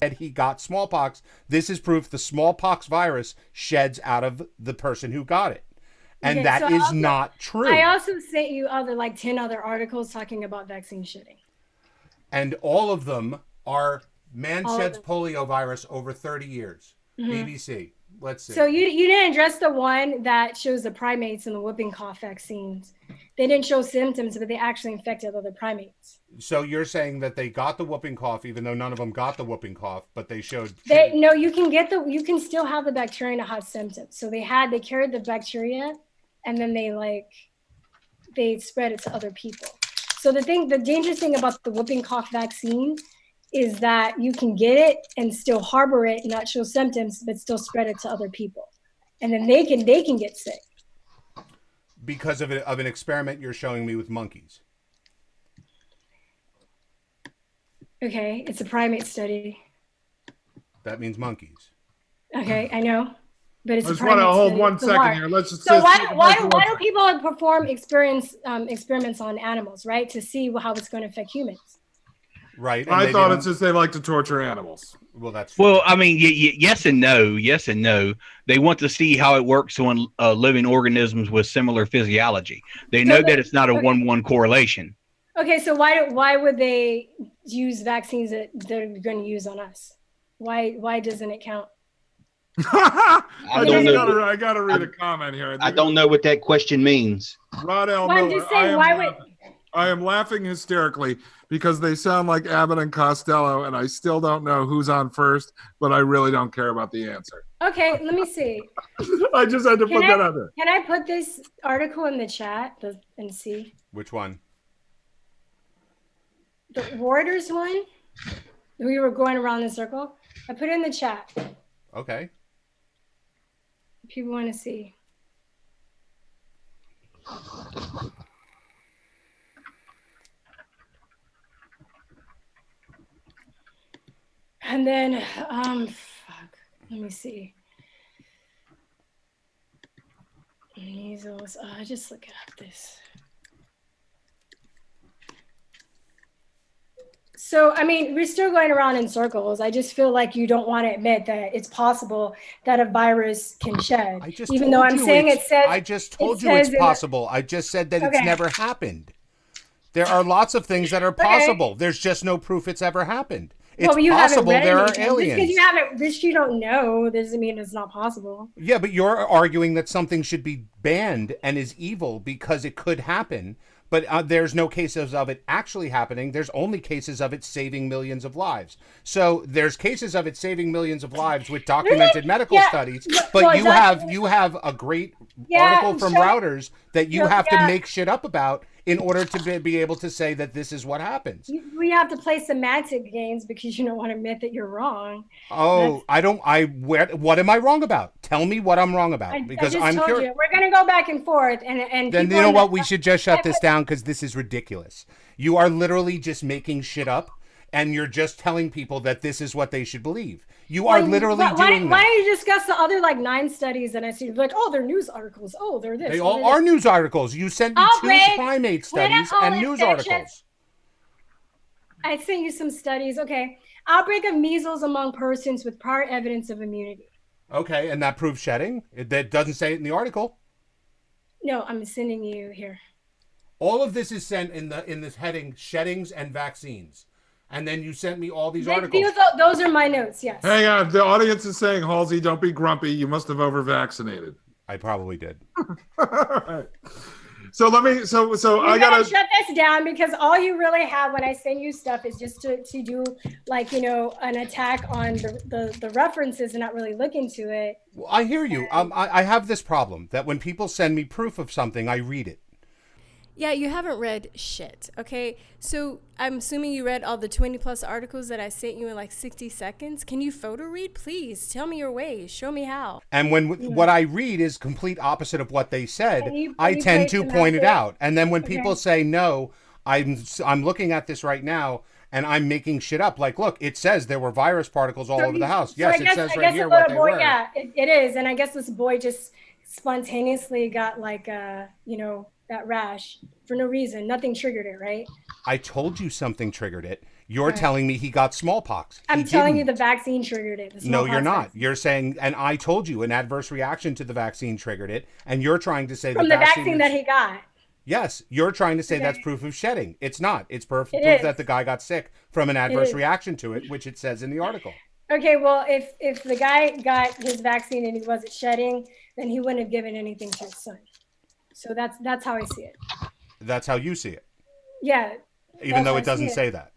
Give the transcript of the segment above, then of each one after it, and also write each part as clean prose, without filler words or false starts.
Said he got smallpox. This is proof the smallpox virus sheds out of the person who got it. And Okay, that is not true. I also sent you other like 10 other articles talking about vaccine shitting. And all of them are man All of sheds them. polio virus over 30 years. BBC. Let's see. So you didn't address the one that shows the primates and the whooping cough vaccines. They didn't show symptoms, but they actually infected other primates. So you're saying that they got the whooping cough, even though none of them got the whooping cough, but they showed. No, you can still have the bacteria and have symptoms. So they carried the bacteria, and then they spread it to other people. So the dangerous thing about the whooping cough vaccine is that you can get it and still harbor it, not show symptoms, but still spread it to other people, and then they can get sick Because of an experiment you're showing me with monkeys. Okay, it's a primate study. That means monkeys. Okay, I know, but it's I just want to hold 1 second here. Let's just. So why do people perform experiments on animals, right? To see how it's going to affect humans. Right. I thought it's just they like to torture animals. Well, that's true. Well, I mean, yes and no. Yes and no. They want to see how it works on living organisms with similar physiology. They know that it's not a 1-1 correlation. Okay, so why would they use vaccines that they're going to use on us? Why doesn't it count? I don't know. I gotta read a comment here. I don't know what that question means. Rod L. Well, I'm Miller, just saying, I am laughing hysterically because they sound like Abbott and Costello, and I still don't know who's on first, but I really don't care about the answer. Okay, let me see. I just had to put that out there. Can I put this article in the chat and see? Which one? The Reuters one? We were going around in a circle. I put it in the chat. Okay. People want to see. And then, fuck. Let me see. Measles. Just look up this. So, I mean, we're still going around in circles. I just feel like you don't want to admit that it's possible that a virus can shed. Even though I'm saying it says. I just told you it's possible. I just said that it's never happened. There are lots of things that are possible. There's just no proof it's ever happened. It's possible there are aliens. Because you haven't, this you don't know, doesn't mean it's not possible. Yeah, but you're arguing that something should be banned and is evil because it could happen. But there's no cases of it actually happening. There's only cases of it saving millions of lives. So there's cases of it saving millions of lives with documented medical studies. But you have a great article from Reuters that you have to make shit up about in order to be able to say that this is what happens. We have to play semantic games because you don't want to admit that you're wrong. Oh, what am I wrong about? Tell me what I'm wrong about, because I'm curious. We're going to go back and forth, and then you know what? We should just shut this down because this is ridiculous. You are literally just making shit up, and you're just telling people that this is what they should believe. You are literally doing that. Why don't you discuss the other 9 studies that I see? Like, oh, they're news articles. Oh, they're this. They all are news articles. You sent me 2 primate studies and news articles. I sent you some studies. Okay. Outbreak of measles among persons with prior evidence of immunity. Okay, and that proves shedding? That doesn't say it in the article. No, I'm sending you here. All of this is sent in this heading, sheddings and vaccines. And then you sent me all these articles. Those are my notes, yes. Hang on. The audience is saying, Halsey, don't be grumpy. You must have over-vaccinated. I probably did. Right. So let me, I gotta shut this down, because all you really have when I send you stuff is just to do an attack on the references and not really look into it. Well, I hear you. I have this problem that when people send me proof of something, I read it. Yeah, you haven't read shit, okay? So I'm assuming you read all the 20 plus articles that I sent you in like 60 seconds. Can you photo read? Please tell me your ways. Show me how. And when what I read is complete opposite of what they said, I tend to point it out. And then when people say, no, I'm looking at this right now and I'm making shit up. Like, look, it says there were virus particles all over the house. Yes, it says right here what they were. Yeah, it is. And I guess this boy just spontaneously got that rash for no reason. Nothing triggered it, right? I told you something triggered it. You're telling me he got smallpox. I'm telling you the vaccine triggered it. No, you're not. You're saying, and I told you an adverse reaction to the vaccine triggered it, and you're trying to say from the vaccine that he got. Yes, you're trying to say that's proof of shedding. It's not. It's proof that the guy got sick from an adverse reaction to it, which it says in the article. Okay, well, if the guy got his vaccine and he wasn't shedding, then he wouldn't have given anything to his son. So that's how I see it. That's how you see it. Yeah. Even though it doesn't say that.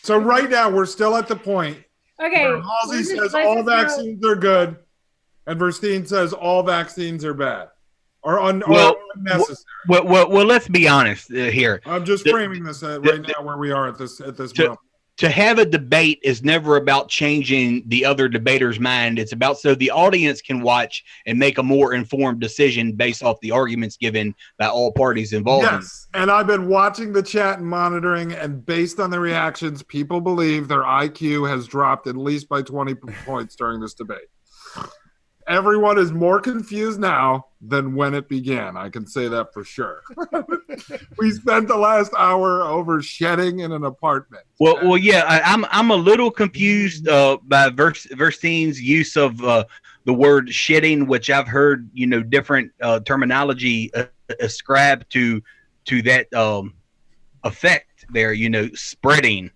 So right now we're still at the point. Okay. Where Halsey says all vaccines are good, and Verstein says all vaccines are bad or unnecessary. Well, let's be honest here. I'm just framing this right now where we are at this moment. To have a debate is never about changing the other debater's mind. It's about so the audience can watch and make a more informed decision based off the arguments given by all parties involved. Yes, and I've been watching the chat and monitoring, and based on the reactions, people believe their IQ has dropped at least by 20 points during this debate. Everyone is more confused now than when it began. I can say that for sure. We spent the last hour over shedding in an apartment. Well, yeah, I'm a little confused by Verstein's use of the word shedding, which I've heard different terminology ascribed to that effect there, spreading,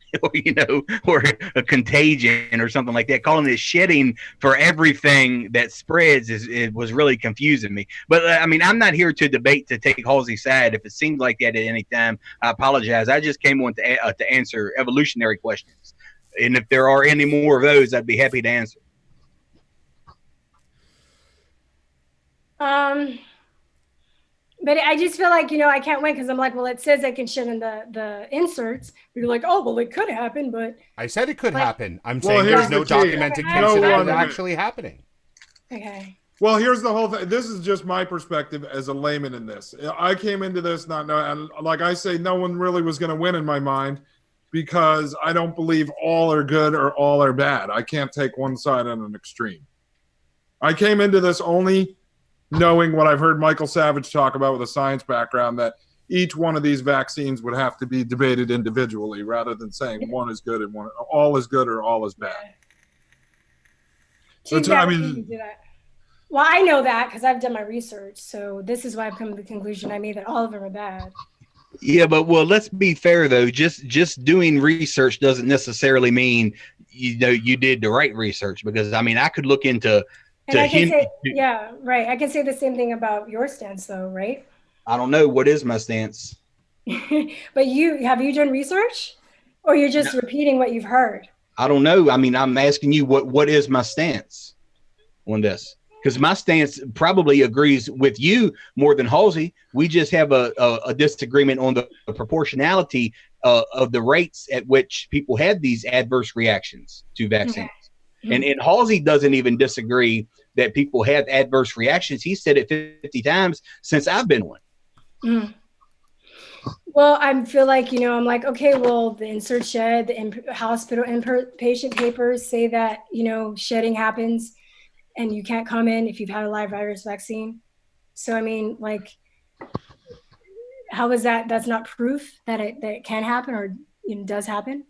or a contagion or something like that. Calling it shedding for everything that spreads it was really confusing me. But I'm not here to debate to take Halsey's side. If it seems like that at any time, I apologize. I just came on to answer evolutionary questions, and if there are any more of those, I'd be happy to answer. But I just feel like, I can't win because I'm like, well, it says I can shit in the inserts. You're like, oh, well, it could happen, but. I said it could happen. I'm saying there's no documented case of it actually happening. Okay. Well, here's the whole thing. This is just my perspective as a layman in this. I came into this not knowing, and like I say, no one really was going to win in my mind because I don't believe all are good or all are bad. I can't take one side on an extreme. I came into this only knowing what I've heard Michael Savage talk about with a science background, that each one of these vaccines would have to be debated individually rather than saying one is good and all is good or all is bad. So well, I know that because I've done my research. So this is why I've come to the conclusion I made that all of them are bad. Yeah, but let's be fair though. Just doing research doesn't necessarily mean you did the right research, because I could look into. And I can say, yeah, right. I can say the same thing about your stance, though, right? I don't know. What is my stance? But have you done research, or you're just repeating what you've heard? I don't know. I'm asking you what is my stance on this, because my stance probably agrees with you more than Halsey. We just have a disagreement on the proportionality of the rates at which people have these adverse reactions to vaccines. Okay. And Halsey doesn't even disagree that people have adverse reactions. He said it 50 times since I've been one. Mm. Well, I feel like, I'm like, okay, well, the insert shed, the hospital inpatient papers say that, shedding happens and you can't come in if you've had a live virus vaccine. So, how is that? That's not proof that it can happen or does happen?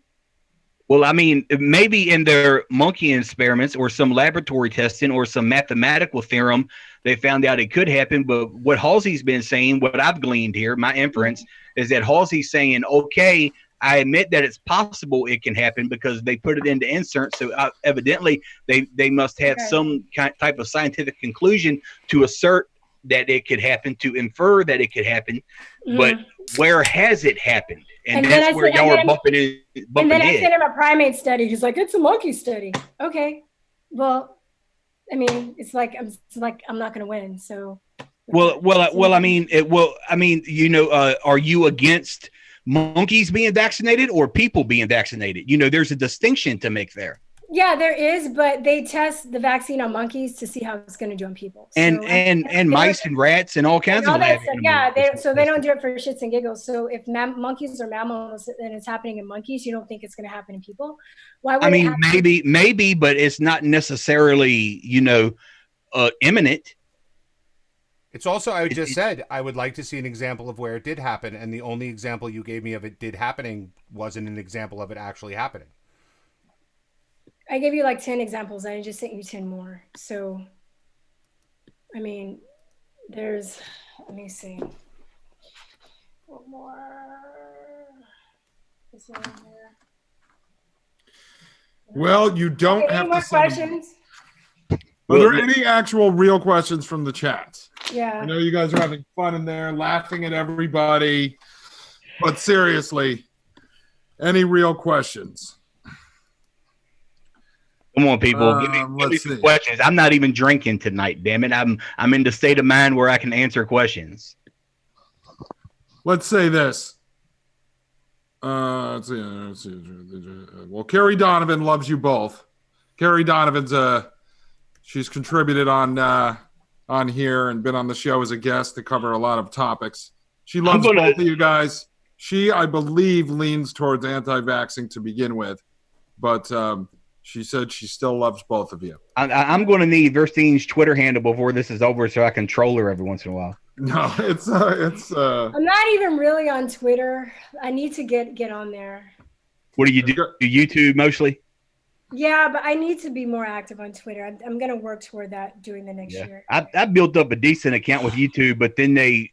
Well, maybe in their monkey experiments or some laboratory testing or some mathematical theorem, they found out it could happen. But what Halsey's been saying, what I've gleaned here, my inference is that Halsey's saying, okay, I admit that it's possible it can happen because they put it into inserts. So evidently they must have some type of scientific conclusion to assert that it could happen, to infer that it could happen. But where has it happened? And that's where y'all are bumping in. And then I sent him a primate study. He's like, it's a monkey study. Okay. Well, it's like I'm not going to win. So. Are you against monkeys being vaccinated or people being vaccinated? There's a distinction to make there. Yeah, there is, but they test the vaccine on monkeys to see how it's going to do on people. And mice and rats and all kinds of that stuff. Yeah, they don't do it for shits and giggles. So if monkeys are mammals and it's happening in monkeys, you don't think it's going to happen in people? Why would maybe, but it's not necessarily, imminent. It's also, I just said, I would like to see an example of where it did happen, and the only example you gave me of it did happening wasn't an example of it actually happening. I gave you like 10 examples. I just sent you 10 more. So, I mean, there's, let me see. One more. Is there one here? Well, you don't Okay, have any more to send them. questions? Are there any actual real questions from the chat? Yeah. I know you guys are having fun in there, laughing at everybody, but seriously, any real questions? Come on, people. Give me Let's some see. questions. I'm not even drinking tonight. Damn it! I'm in the state of mind where I can answer questions. Let's say this. Let's see. Well, Carrie Donovan loves you both. Carrie Donovan's she's contributed on here and been on the show as a guest to cover a lot of topics. She loves both of you guys. She, I believe, leans towards anti-vaxxing to begin with, but she said she still loves both of you. I'm going to need Verstein's Twitter handle before this is over so I can troll her every once in a while. No, it's I'm not even really on Twitter. I need to get on there. What do you do? Do YouTube mostly? Yeah, but I need to be more active on Twitter. I'm going to work toward that during the next year. I built up a decent account with YouTube, but then they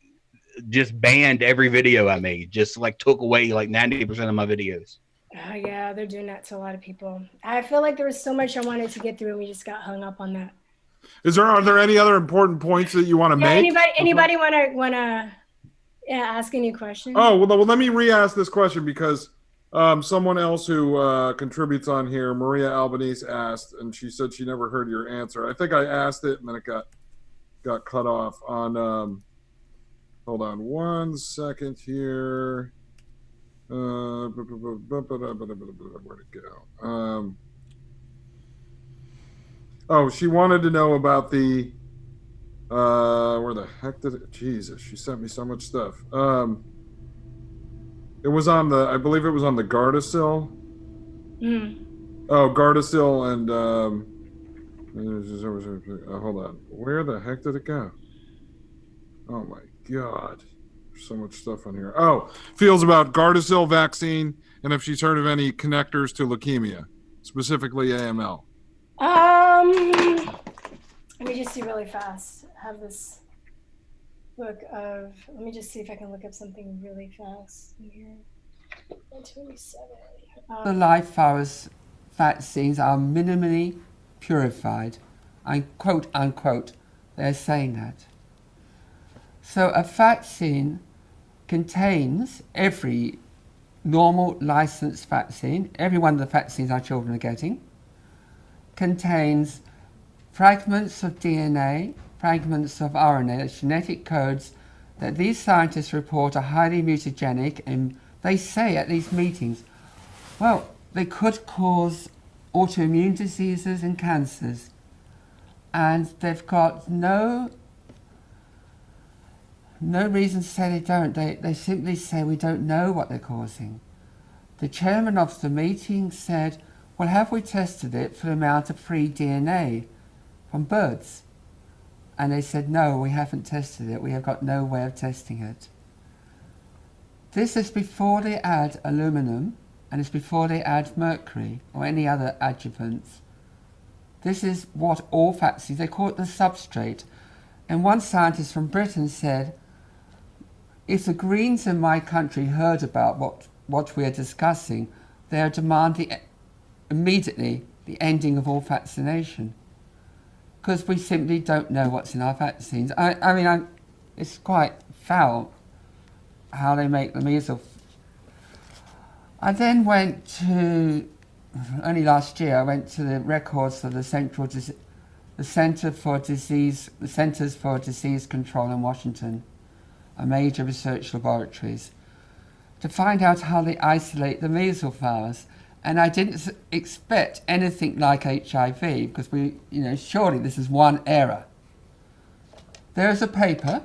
just banned every video I made. Just like took away like 90% of my videos. Oh, yeah, they're doing that to a lot of people. I feel like there was so much I wanted to get through, and we just got hung up on that. Are there any other important points that you want to make? Anybody wanna ask any questions? Oh, well, let me re-ask this question because someone else who contributes on here, Maria Albanese, asked, and she said she never heard your answer. I think I asked it, and then it got cut off on. Hold on one second here. Where'd it go? Oh, she wanted to know about the where the heck did it? Jesus, she sent me so much stuff. It was on the, I believe it was on the Gardasil. Oh, Gardasil and hold on. Where the heck did it go? Oh my God. There's so much stuff on here. Oh, feels about Gardasil vaccine and if she's heard of any connectors to leukemia, specifically AML. Let me just see really fast. I have this book of, let me just see if I can look up something really fast in here. 127. The live virus vaccines are minimally purified, and quote unquote, they're saying that. So a vaccine contains every normal licensed vaccine, every one of the vaccines our children are getting, contains fragments of DNA, fragments of RNA, genetic codes that these scientists report are highly mutagenic, and they say at these meetings, well, they could cause autoimmune diseases and cancers. And they've got no reason to say they don't. They simply say we don't know what they're causing. The chairman of the meeting said, well, have we tested it for the amount of free DNA from birds? And they said, no, we haven't tested it. We have got no way of testing it. This is before they add aluminum, and it's before they add mercury or any other adjuvants. This is what all vaccines, they call it the substrate. And one scientist from Britain said, if the Greens in my country heard about what we are discussing, they are demanding immediately the ending of all vaccination, because we simply don't know what's in our vaccines. I mean, it's quite foul how they make the measles. I then went to, only last year, I went to the records of the Centers for Disease Control in Washington, a major research laboratories, to find out how they isolate the measles virus. And I didn't expect anything like HIV, because surely this is one error. There is a paper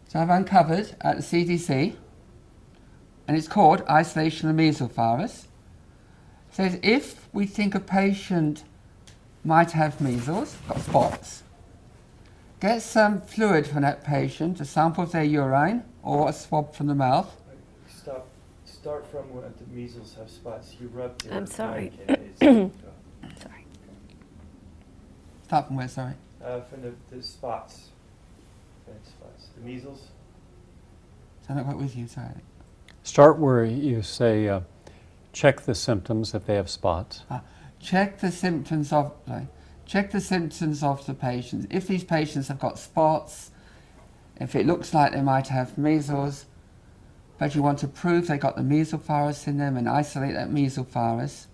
that I've uncovered at the CDC, and it's called Isolation of Measles Virus. It says if we think a patient might have measles, got spots, Get some fluid from that patient, a sample of their urine or a swab from the mouth. Start from where the measles have spots. You rub your I'm sorry. mic and it's, Sorry. Start from where, sorry? from the spots. Red spots. The measles. So I'm not quite with you, sorry. Start where you say, check the symptoms if they have spots. Check the symptoms of the patients. If these patients have got spots, if it looks like they might have measles, but you want to prove they got the measles virus in them and isolate that measles virus,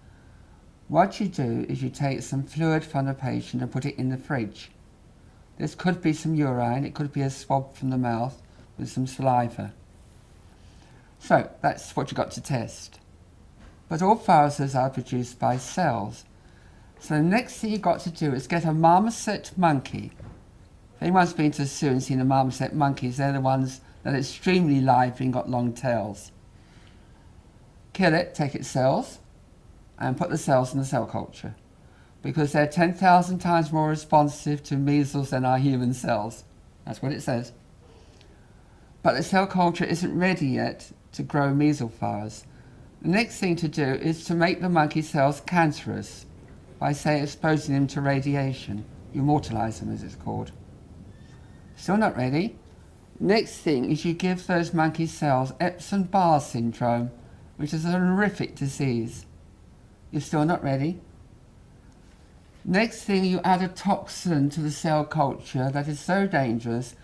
what you do is you take some fluid from the patient and put it in the fridge. This could be some urine, it could be a swab from the mouth with some saliva. So that's what you've got to test. But all viruses are produced by cells. So the next thing you've got to do is get a marmoset monkey. If anyone's been to the zoo and seen the marmoset monkeys, they're the ones that are extremely lively and got long tails. Kill it, take its cells, and put the cells in the cell culture, because they're 10,000 times more responsive to measles than our human cells. That's what it says. But the cell culture isn't ready yet to grow measles virus. The next thing to do is to make the monkey cells cancerous by, say, exposing them to radiation. You immortalize them, as it's called. Still not ready? Next thing is you give those monkey cells Epstein-Barr syndrome, which is a horrific disease. You're still not ready? Next thing, you add a toxin to the cell culture that is so dangerous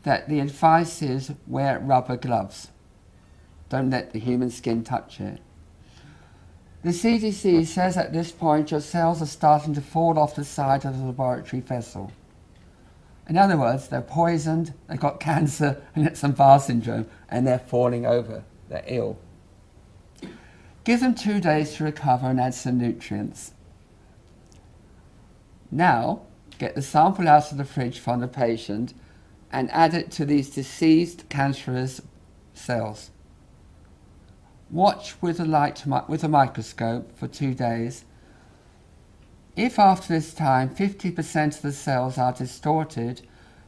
that the advice is wear rubber gloves. Don't let the human skin touch it. The CDC says at this point your cells are starting to fall off the side of the laboratory vessel. In other words, they're poisoned, they've got cancer and Epstein-Barr syndrome, and they're falling over. They're ill. Give them 2 days to recover and add some nutrients. Now, get the sample out of the fridge from the patient and add it to these deceased cancerous cells. Watch with a microscope for 2 days. If after this time 50% of the cells are distorted,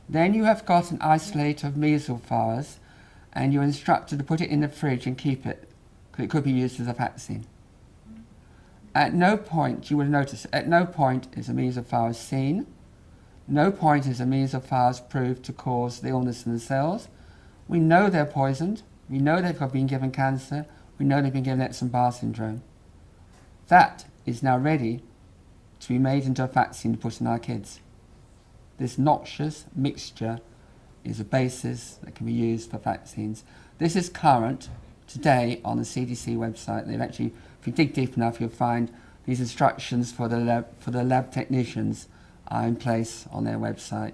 then you have got an isolate of measles virus and you're instructed to put it in the fridge and keep it, because it could be used as a vaccine. At no point, you will notice, at no point is a measles virus seen. No point is a measles virus proved to cause the illness in the cells. We know they're poisoned. We know they've been given cancer. We know they've been given Epstein-Barr syndrome. That is now ready to be made into a vaccine to put in our kids. This noxious mixture is a basis that can be used for vaccines. This is current today on the CDC website. They've actually, if you dig deep enough, you'll find these instructions for the lab technicians are in place on their website.